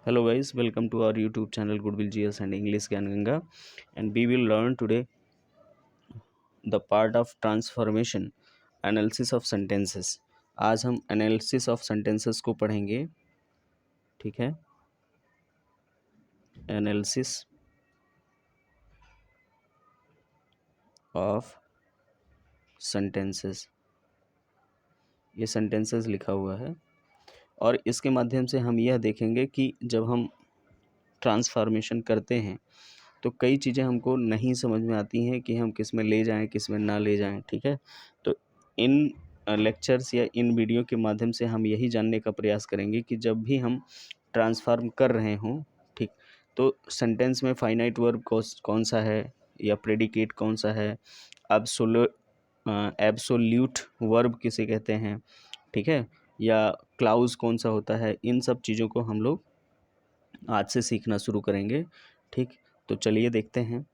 Hello guys, welcome to our YouTube channel Goodwill GS and English Gyan Ganga, and we will learn today the part of transformation analysis of sentences. आज हम analysis of sentences को पढ़ेंगे. ठीक है, analysis of sentences. ये sentences लिखा हुआ है और इसके माध्यम से हम यह देखेंगे कि जब हम ट्रांसफॉर्मेशन करते हैं तो कई चीज़ें हमको नहीं समझ में आती हैं कि हम किस में ले जाएं, किस में ना ले जाएं. ठीक है, तो इन लेक्चर्स या इन वीडियो के माध्यम से हम यही जानने का प्रयास करेंगे कि जब भी हम ट्रांसफॉर्म कर रहे हों, ठीक, तो सेंटेंस में फाइनाइट वर्ब कौन सा है या प्रेडिकेट कौन सा है, एब्सोल्यूट वर्ब किसे कहते हैं, ठीक है, या क्लाउज कौन सा होता है. इन सब चीज़ों को हम लोग आज से सीखना शुरू करेंगे. ठीक, तो चलिए देखते हैं.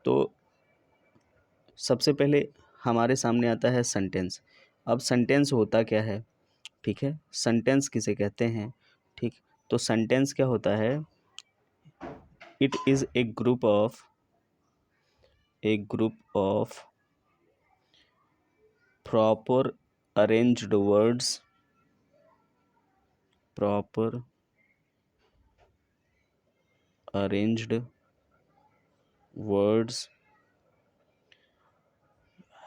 तो सबसे पहले हमारे सामने आता है सेंटेंस. अब सेंटेंस होता क्या है, ठीक है, सेंटेंस किसे कहते हैं. ठीक, तो सेंटेंस क्या होता है, it is a group of proper arranged words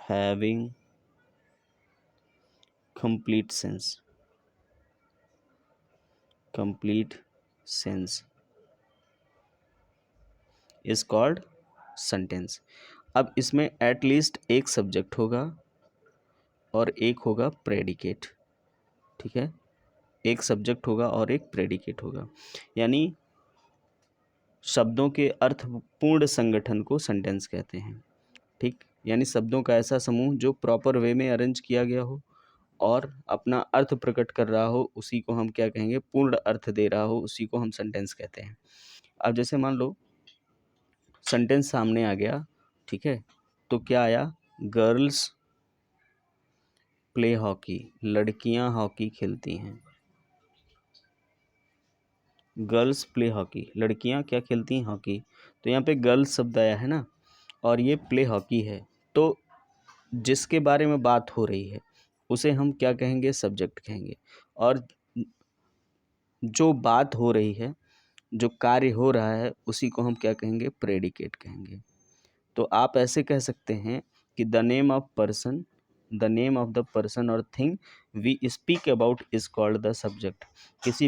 having complete sense is called sentence. अब इसमें एटलीस्ट एक सब्जेक्ट होगा और एक होगा प्रेडिकेट. ठीक है, एक सब्जेक्ट होगा और एक प्रेडिकेट होगा, यानी शब्दों के अर्थपूर्ण संगठन को सेंटेंस कहते हैं. ठीक, यानी शब्दों का ऐसा समूह जो प्रॉपर वे में अरेंज किया गया हो और अपना अर्थ प्रकट कर रहा हो, उसी को हम क्या कहेंगे, पूर्ण अर्थ दे रहा हो, उसी को हम सेंटेंस कहते हैं. अब जैसे मान लो सेंटेंस सामने आ गया, ठीक है, तो क्या आया, गर्ल्स प्ले हॉकी, लड़कियां हॉकी खेलती हैं. गर्ल्स प्ले हॉकी, लड़कियां क्या खेलती हैं, हॉकी. तो यहाँ पे गर्ल्स शब्द आया है ना, और ये प्ले हॉकी है. तो जिसके बारे में बात हो रही है उसे हम क्या कहेंगे, सब्जेक्ट कहेंगे. और जो बात हो रही है, जो कार्य हो रहा है, उसी को हम क्या कहेंगे, प्रेडिकेट कहेंगे. तो आप ऐसे कह सकते हैं कि the name of the person और thing we speak about is called the subject. किसी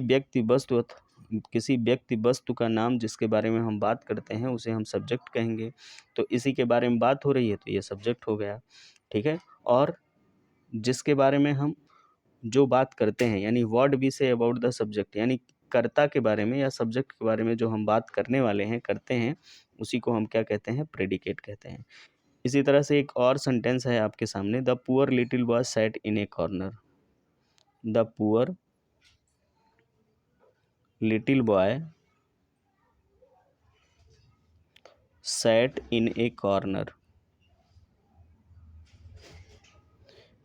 व्यक्ति वस्तु का नाम जिसके बारे में हम बात करते हैं उसे हम सब्जेक्ट कहेंगे. तो इसी के बारे में बात हो रही है तो ये सब्जेक्ट हो गया. ठीक है, और जिसके बारे में हम जो बात करते हैं, यानी what we say about the subject, यानी कर्ता के बारे में या सब्जेक्ट के बारे में जो हम बात करने वाले हैं, करते हैं, उसी को हम क्या कहते हैं, प्रेडिकेट कहते हैं. इसी तरह से एक और सेंटेंस है आपके सामने, the poor little boy sat in A corner. The poor little boy sat in A corner.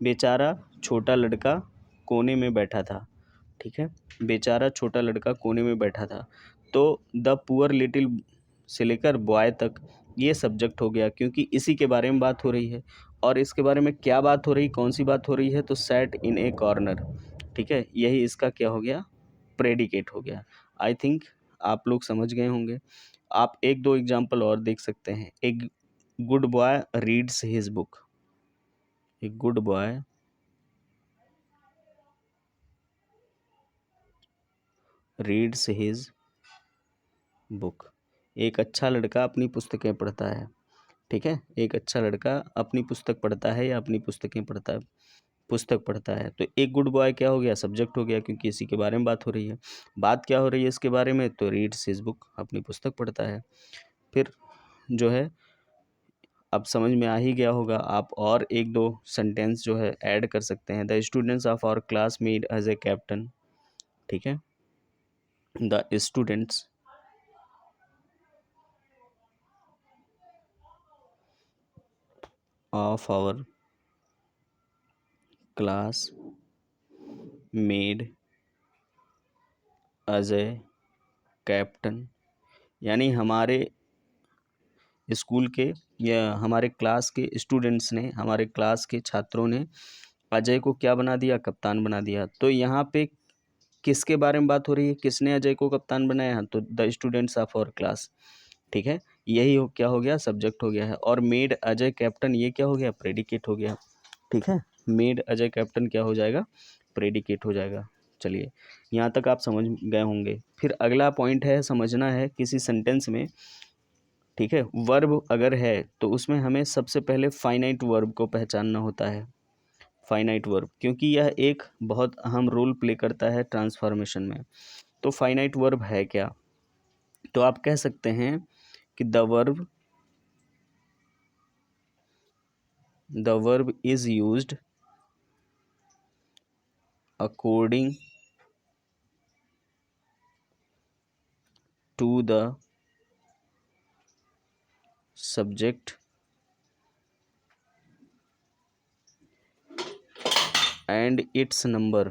बेचारा छोटा लड़का कोने में बैठा था. ठीक है, बेचारा छोटा लड़का कोने में बैठा था. तो द पुअर लिटिल से लेकर बॉय तक ये सब्जेक्ट हो गया, क्योंकि इसी के बारे में बात हो रही है. और इसके बारे में क्या बात हो रही, कौन सी बात हो रही है, तो सैट इन ए कॉर्नर. ठीक है, यही इसका क्या हो गया, प्रेडिकेट हो गया. आई थिंक आप लोग समझ गए होंगे. आप एक दो एग्जाम्पल और देख सकते हैं. एक good boy reads his book. A good boy reads his book. एक अच्छा लड़का अपनी पुस्तकें पढ़ता है. ठीक है, एक अच्छा लड़का अपनी पुस्तक पढ़ता है या अपनी पुस्तकें पढ़ता है, पुस्तक पढ़ता है. तो एक गुड बॉय क्या हो गया, सब्जेक्ट हो गया, क्योंकि इसी के बारे में बात हो रही है. बात क्या हो रही है इसके बारे में, तो रीड्स हिज बुक, अपनी पुस्तक पढ़ता है. फिर जो है, अब समझ में आ ही गया होगा, आप और एक दो सेंटेंस जो है ऐड कर सकते हैं. The students of our class made as a captain. ठीक है, the students of our class made Ajay captain, यानी हमारे स्कूल के या हमारे क्लास के स्टूडेंट्स ने, हमारे क्लास के छात्रों ने अजय को क्या बना दिया, कप्तान बना दिया। तो यहाँ पे किसके बारे में बात हो रही है, किसने अजय को कप्तान बनाया, तो the students of our class. ठीक है, यही क्या हो गया, सब्जेक्ट हो गया है। और मेड अजय कैप्टन, ये क्या हो गया, प्रेडिकेट हो गया। ठीक है, मेड अजय कैप्टन क्या हो जाएगा, प्रेडिकेट हो जाएगा। चलिए, यहाँ तक आप समझ गए होंगे। फिर अगला पॉइंट है, समझना है किसी सेंटेंस में, ठीक है, वर्ब अगर है तो उसमें हमें सबसे पहले फाइनाइट वर्ब को पहचानना होता है। फाइनाइट वर्ब, क्योंकि यह एक बहुत अहम रोल प्ले करता है ट्रांसफॉर्मेशन में। तो फाइनाइट वर्ब है क्या, तो आप कह सकते हैं कि the verb is used according to the subject and its number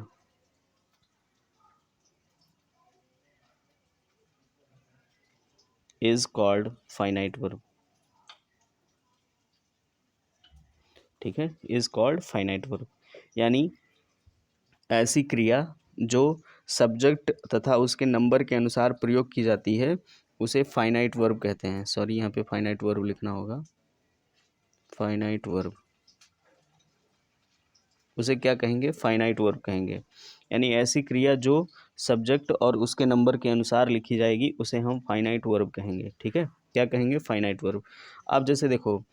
is called finite verb. ठीक है, इज कॉल्ड फाइनाइट वर्ब, यानी ऐसी क्रिया जो सब्जेक्ट तथा उसके नंबर के अनुसार प्रयोग की जाती है उसे फाइनाइट वर्ब कहते हैं। सॉरी, यहाँ पे फाइनाइट वर्ब लिखना होगा, फाइनाइट वर्ब, उसे क्या कहेंगे, फाइनाइट वर्ब कहेंगे। यानी ऐसी क्रिया जो सब्जेक्ट और उसके नंबर के अनुसार लिखी जाएगी उसे हम फाइनाइट वर्ब कहेंगे। ठीक है, क्या कहेंगे, फाइनाइट वर्ब। अब जैसे देखो,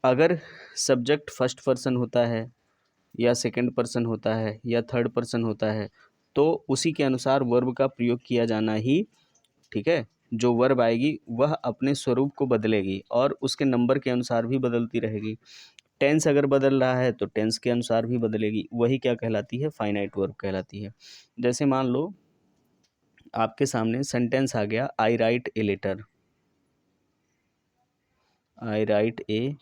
अगर सब्जेक्ट फर्स्ट पर्सन होता है या सेकंड पर्सन होता है या थर्ड पर्सन होता है तो उसी के अनुसार वर्ब का प्रयोग किया जाना ही, ठीक है, जो वर्ब आएगी वह अपने स्वरूप को बदलेगी और उसके नंबर के अनुसार भी बदलती रहेगी। टेंस अगर बदल रहा है तो टेंस के अनुसार भी बदलेगी, वही क्या कहलाती है, फाइनाइट वर्ब कहलाती है। जैसे मान लो आपके सामने सेंटेंस आ गया, I write a letter, I write a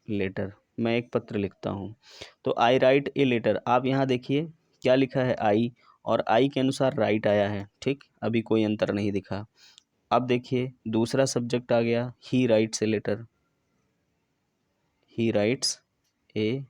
letter, मैं एक पत्र लिखता हूँ। तो आई राइट ए लेटर, आप यहाँ देखिए क्या लिखा है, आई, और आई के अनुसार राइट आया है। ठीक, अभी कोई अंतर नहीं दिखा। अब देखिए दूसरा सब्जेक्ट आ गया, he writes a letter, he writes a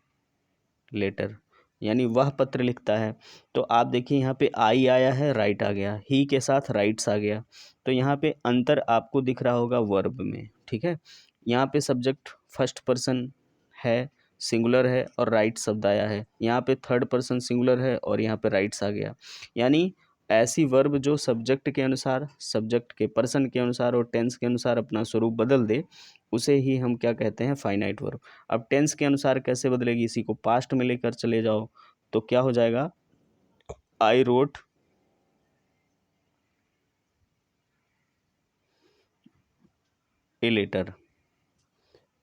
letter, यानी वह पत्र लिखता है। तो आप देखिए यहाँ पे आई आया है, राइट आ गया, ही के साथ राइट्स आ गया। तो यहाँ पे अंतर आपको दिख रहा होगा वर्ब में। ठीक है, यहाँ पे सब्जेक्ट फर्स्ट पर्सन है, सिंगुलर है और राइट शब्द आया है, यहाँ पे थर्ड पर्सन सिंगुलर है और यहाँ पे राइट्स आ गया। यानी ऐसी वर्ब जो सब्जेक्ट के अनुसार, सब्जेक्ट के पर्सन के अनुसार और टेंस के अनुसार अपना स्वरूप बदल दे उसे ही हम क्या कहते हैं, फाइनाइट वर्ब। अब टेंस के अनुसार कैसे बदलेगी, इसी को पास्ट में लेकर चले जाओ तो क्या हो जाएगा, I wrote a letter,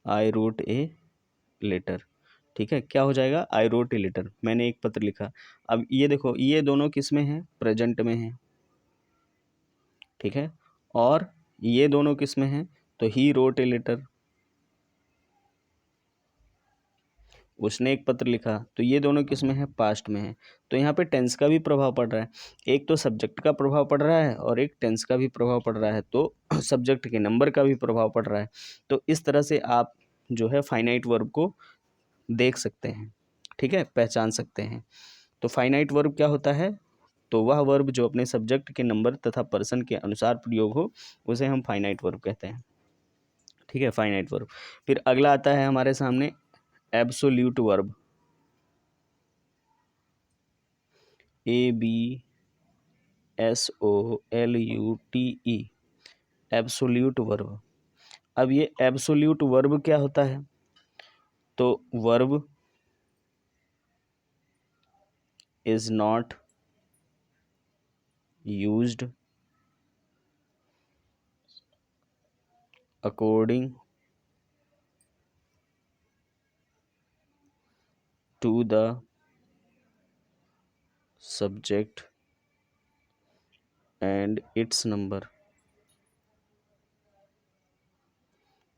I wrote a letter. ठीक है, क्या हो जाएगा, आई रोट ए लेटर, मैंने एक पत्र लिखा। अब ये देखो, ये दोनों किस में है, प्रेजेंट में है। ठीक है, और ये दोनों किस में है, तो ही रोट ए लेटर, उसने एक पत्र लिखा। तो ये दोनों किस में है, पास्ट में है। तो यहाँ पे टेंस का भी प्रभाव पड़ रहा है, एक तो सब्जेक्ट का प्रभाव पड़ रहा है और एक टेंस का भी प्रभाव पड़ रहा है, तो सब्जेक्ट के नंबर का भी प्रभाव पड़ रहा है। तो इस तरह से आप जो है फाइनाइट वर्ब को देख सकते हैं। ठीक है, पहचान सकते हैं। तो फाइनाइट वर्ब क्या होता है, तो वह वर्ब जो अपने सब्जेक्ट के नंबर तथा पर्सन के अनुसार प्रयोग हो उसे हम फाइनाइट वर्ब कहते हैं। ठीक है, फाइनाइट वर्ब। फिर अगला आता है हमारे सामने absolute verb, ABSOLUTE, absolute verb. अब ये एब्सोल्यूट वर्ब क्या होता है, तो verb is not used according to the subject and its number,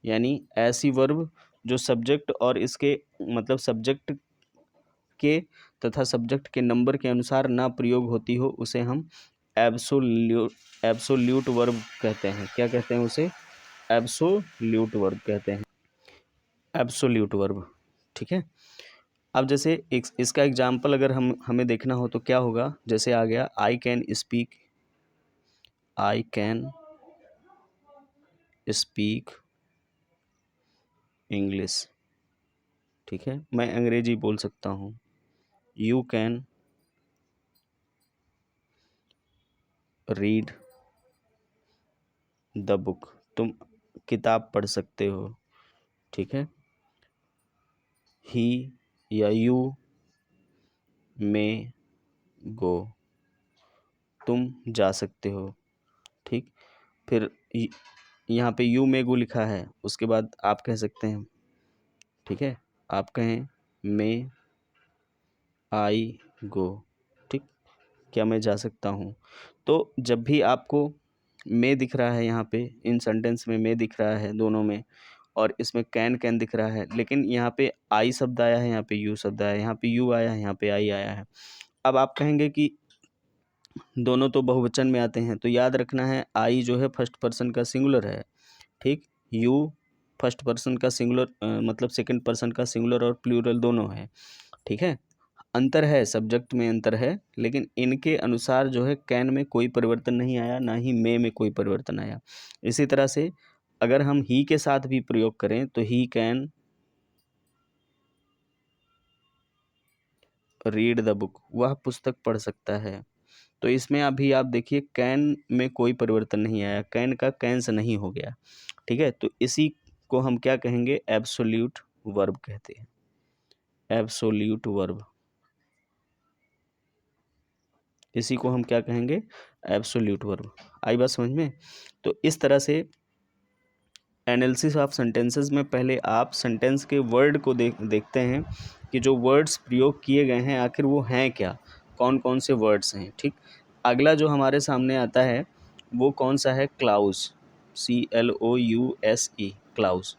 यानी ऐसी वर्ब जो सब्जेक्ट और इसके मतलब सब्जेक्ट के तथा सब्जेक्ट के नंबर के अनुसार ना प्रयोग होती हो उसे हम एब्सोल्यूट वर्ब कहते हैं। क्या कहते हैं उसे? एब्सोल्यूट वर्ब कहते हैं, एब्सोल्यूट वर्ब। ठीक है। अब जैसे एक इसका एग्जाम्पल अगर हमें देखना हो तो क्या होगा, जैसे आ गया आई कैन स्पीक इंग्लिश। ठीक है, मैं अंग्रेजी बोल सकता हूँ। You can read the book, तुम किताब पढ़ सकते हो। ठीक है। ही या यू मे गो, तुम जा सकते हो। ठीक। फिर यहाँ पे यू मे गो लिखा है, उसके बाद आप कह सकते हैं, ठीक है, आप कहें मे आई गो। ठीक, क्या मैं जा सकता हूँ? तो जब भी आपको मे दिख रहा है, यहाँ पे इन सेंटेंस में मे दिख रहा है दोनों में, और इसमें कैन दिख रहा है, लेकिन यहाँ पे आई शब्द आया है, यहाँ पे यू शब्द आया है, यहाँ पे यू आया है, यहाँ पे आई आया है। अब आप कहेंगे कि दोनों तो बहुवचन में आते हैं, तो याद रखना है आई जो है फर्स्ट पर्सन का सिंगुलर है। ठीक। यू फर्स्ट पर्सन का सिंगुलर मतलब सेकंड पर्सन का सिंगुलर और प्लूरल दोनों है। ठीक है। अंतर है, सब्जेक्ट में अंतर है, लेकिन इनके अनुसार जो है कैन में कोई परिवर्तन नहीं आया, ना ही मे में कोई परिवर्तन आया। इसी तरह से अगर हम ही के साथ भी प्रयोग करें तो he can read the book, वह पुस्तक पढ़ सकता है। तो इसमें अभी आप देखिए कैन में कोई परिवर्तन नहीं आया, कैन का कैंस नहीं हो गया। ठीक है। तो इसी को हम क्या कहेंगे? एब्सोल्यूट वर्ब कहते हैं, एब्सोल्यूट वर्ब। इसी को हम क्या कहेंगे? Absolute verb. आई बात समझ में? तो इस तरह से एनालिसिस ऑफ सेंटेंसेस में पहले आप सेंटेंस के वर्ड को देखते हैं कि जो वर्ड्स प्रयोग किए गए हैं आखिर वो हैं क्या, कौन कौन से वर्ड्स हैं। ठीक। अगला जो हमारे सामने आता है वो कौन सा है? Clause, CLOUSE, clause.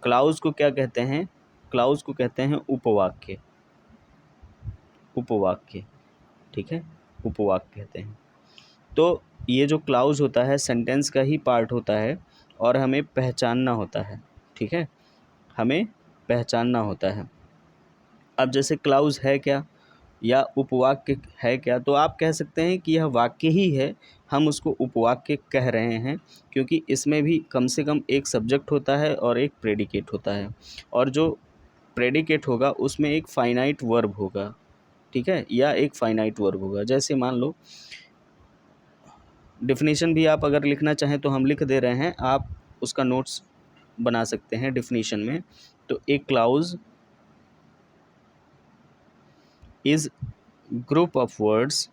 क्लाउज को क्या कहते हैं? क्लाउज को कहते हैं उपवाक्य, उपवाक्य। ठीक है, उपवाक्य कहते हैं। तो ये जो क्लाउज होता है सेंटेंस का ही पार्ट होता है और हमें पहचानना होता है। ठीक है, हमें पहचानना होता है। अब जैसे क्लाउज है क्या या उपवाक्य है क्या, तो आप कह सकते हैं कि यह वाक्य ही है, हम उसको उपवाक्य कह रहे हैं, क्योंकि इसमें भी कम से कम एक सब्जेक्ट होता है और एक प्रेडिकेट होता है, और जो प्रेडिकेट होगा उसमें एक फाइनाइट वर्ब होगा। ठीक है, या एक फाइनाइट वर्ब होगा। जैसे मान लो डिफिनीशन भी आप अगर लिखना चाहें तो हम लिख दे रहे हैं, आप उसका नोट्स बना सकते हैं डिफिनीशन में। तो a clause is group of words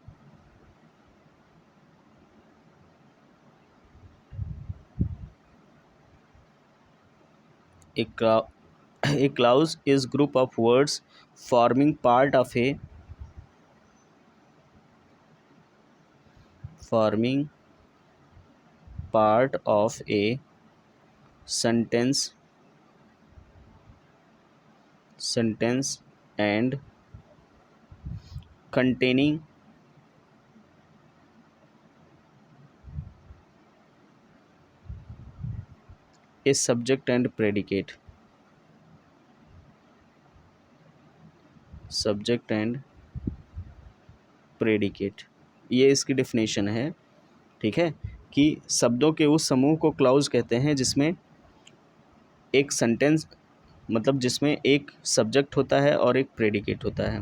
a clause is group of words forming part of a sentence and containing a subject and predicate, ये इसकी डेफिनेशन है। ठीक है, कि शब्दों के उस समूह को क्लाउज कहते हैं जिसमें एक सेंटेंस मतलब जिसमें एक सब्जेक्ट होता है और एक प्रेडिकेट होता है।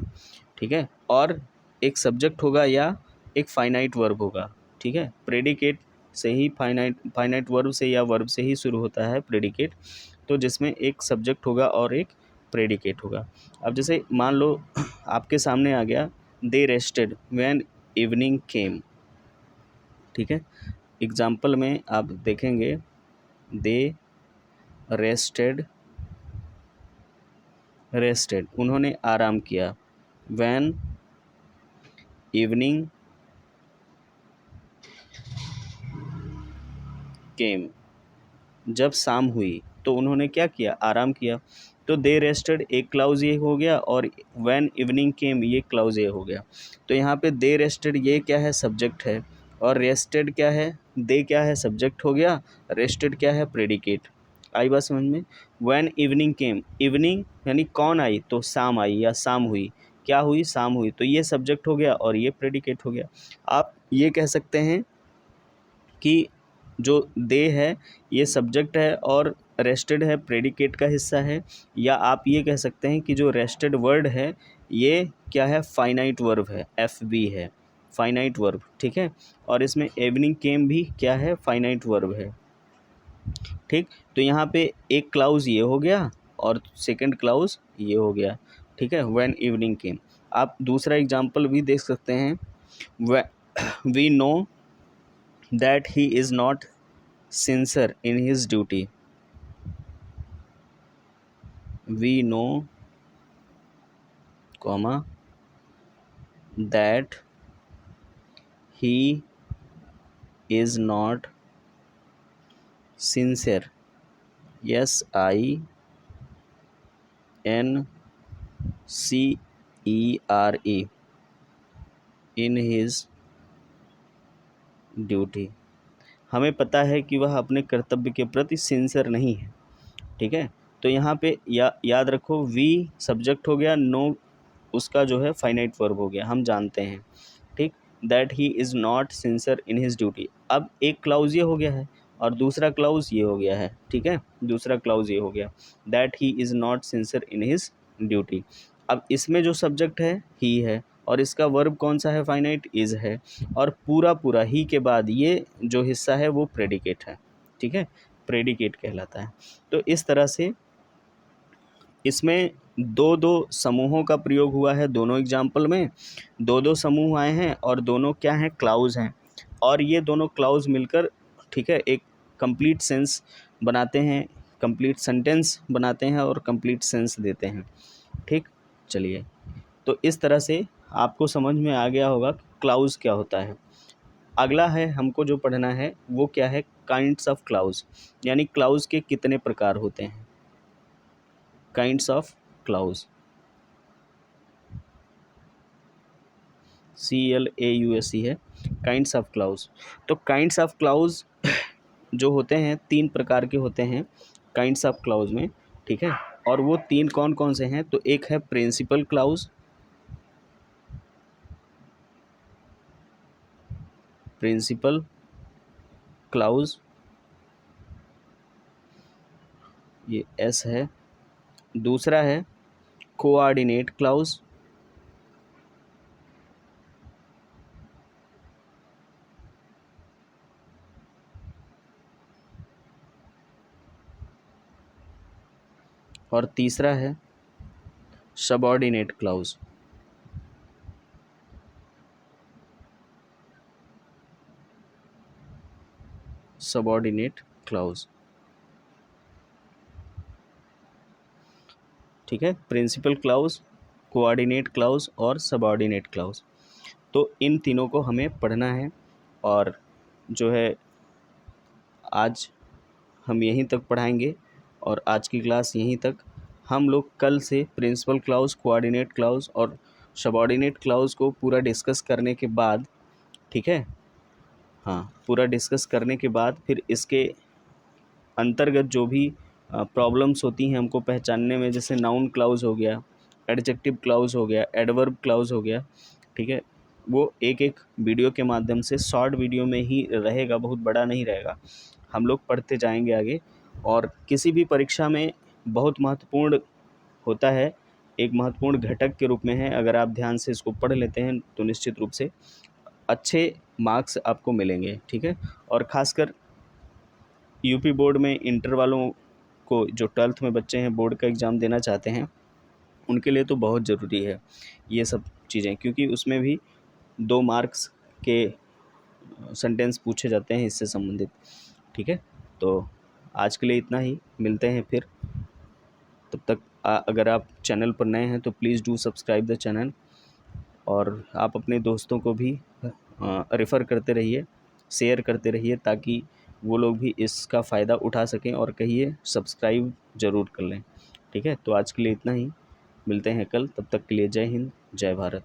ठीक है, और एक सब्जेक्ट होगा या एक फाइनाइट वर्ब होगा। ठीक है, प्रेडिकेट से ही फाइनाइट वर्ब से या वर्ब से ही शुरू होता है प्रेडिकेट, तो जिसमें एक सब्जेक्ट होगा और एक प्रेडिकेट होगा। अब जैसे मान लो आपके सामने आ गया दे रेस्टेड व्हेन इवनिंग केम। ठीक है, एग्जाम्पल में आप देखेंगे दे रेस्टेड, उन्होंने आराम किया। व्हेन इवनिंग केम, जब शाम हुई तो उन्होंने क्या किया? आराम किया। तो दे रेस्टेड एक क्लाउज ये हो गया, और व्हेन इवनिंग केम ये क्लाउज ये हो गया। तो यहाँ पे दे रेस्टेड ये क्या है, सब्जेक्ट है, और रेस्टेड क्या है, दे क्या है, सब्जेक्ट हो गया, रेस्टेड क्या है, प्रेडिकेट। आई बात समझ में। व्हेन इवनिंग केम, इवनिंग यानी कौन आई, तो शाम आई या शाम हुई, क्या हुई, शाम हुई, तो ये सब्जेक्ट हो गया और ये प्रेडिकेट हो गया। आप ये कह सकते हैं कि जो दे है ये सब्जेक्ट है और रेस्टेड है प्रेडिकेट का हिस्सा है, या आप ये कह सकते हैं कि जो रेस्टेड वर्ड है ये क्या है, फाइनाइट वर्ब है, एफ बी है, फाइनाइट वर्ब, ठीक है। और इसमें इवनिंग केम भी क्या है, फाइनाइट वर्ब है, ठीक। तो यहाँ पे एक क्लाउज ये हो गया और सेकंड क्लाउज ये हो गया, ठीक है, व्हेन इवनिंग केम। आप दूसरा एग्जांपल भी देख सकते हैं, we know that he is not sincere in his duty, we know comma that he is not sincere, S I N C E R E, in his duty। हमें पता है कि वह अपने कर्तव्य के प्रति सिंसियर नहीं है, ठीक है। तो यहाँ पे याद रखो, वी सब्जेक्ट हो गया, नो उसका जो है फाइनाइट वर्ब हो गया, हम जानते हैं, ठीक। That he is not sincere in his duty, अब एक क्लाउज ये हो गया है और दूसरा क्लाउज ये हो गया है, ठीक है, दूसरा क्लाउज ये हो गया, that he is not sincere in his duty. अब इसमें जो सब्जेक्ट है ही है और इसका वर्ब कौन सा है, फाइनाइट इज़ है, और पूरा पूरा ही के बाद ये जो हिस्सा है वो प्रेडिकेट है, ठीक है, प्रेडिकेट कहलाता है। तो इस तरह से इसमें दो दो समूहों का प्रयोग हुआ है, दोनों एग्जाम्पल में दो दो समूह आए हैं और दोनों क्या हैं, क्लाउज हैं, और ये दोनों क्लाउज मिलकर, ठीक है, एक कंप्लीट सेंस बनाते हैं, कंप्लीट सेंटेंस बनाते हैं और कंप्लीट सेंस देते हैं, ठीक। चलिए, तो इस तरह से आपको समझ में आ गया होगा क्लाउज क्या होता है। अगला है हमको जो पढ़ना है वो क्या है, काइंड्स ऑफ क्लाउज, यानी क्लाउज के कितने प्रकार होते हैं, काइंड्स ऑफ क्लाउज, CLAUSE है, काइंड्स ऑफ क्लाउज। तो काइंड्स ऑफ क्लाउज जो होते हैं 3 प्रकार के होते हैं काइंड्स ऑफ क्लाउज में, ठीक है। और वो 3 कौन कौन से हैं, तो एक है प्रिंसिपल क्लाउज, प्रिंसिपल क्लाउज ये S है, दूसरा है कोऑर्डिनेट क्लाउज, और तीसरा है सबऑर्डिनेट क्लाउज। सबऑर्डिनेट क्लाउज, ठीक है, प्रिंसिपल क्लाउज, कोऑर्डिनेट क्लाउज और सबऑर्डिनेट क्लाउज। तो इन तीनों को हमें पढ़ना है, और जो है आज हम यहीं तक पढ़ाएंगे और आज की क्लास यहीं तक। हम लोग कल से प्रिंसिपल क्लाउज, कोऑर्डिनेट क्लाउज और सबऑर्डिनेट क्लाउज को पूरा डिस्कस करने के बाद, ठीक है, हाँ, पूरा डिस्कस करने के बाद फिर इसके अंतर्गत जो भी प्रॉब्लम्स होती हैं हमको पहचानने में, जैसे नाउन क्लाउज हो गया, एडजेक्टिव क्लाउज हो गया, एडवर्ब क्लाउज हो गया, ठीक है, वो एक एक वीडियो के माध्यम से, शॉर्ट वीडियो में ही रहेगा, बहुत बड़ा नहीं रहेगा, हम लोग पढ़ते जाएंगे आगे। और किसी भी परीक्षा में बहुत महत्वपूर्ण होता है, एक महत्वपूर्ण घटक के रूप में है, अगर आप ध्यान से इसको पढ़ लेते हैं तो निश्चित रूप से अच्छे मार्क्स आपको मिलेंगे, ठीक है। और ख़ासकर यूपी बोर्ड में इंटर वालों को, जो 12th में बच्चे हैं, बोर्ड का एग्ज़ाम देना चाहते हैं, उनके लिए तो बहुत ज़रूरी है ये सब चीज़ें, क्योंकि उसमें भी 2 मार्क्स के सेंटेंस पूछे जाते हैं इससे संबंधित, ठीक है। तो आज के लिए इतना ही, मिलते हैं फिर, तब तक अगर आप चैनल पर नए हैं तो please do subscribe the channel, और आप अपने दोस्तों को भी रेफ़र करते रहिए, शेयर करते रहिए, ताकि वो लोग भी इसका फ़ायदा उठा सकें, और कहिए सब्सक्राइब ज़रूर कर लें, ठीक है, तो आज के लिए इतना ही, मिलते हैं कल, तब तक के लिए जय हिंद, जय भारत।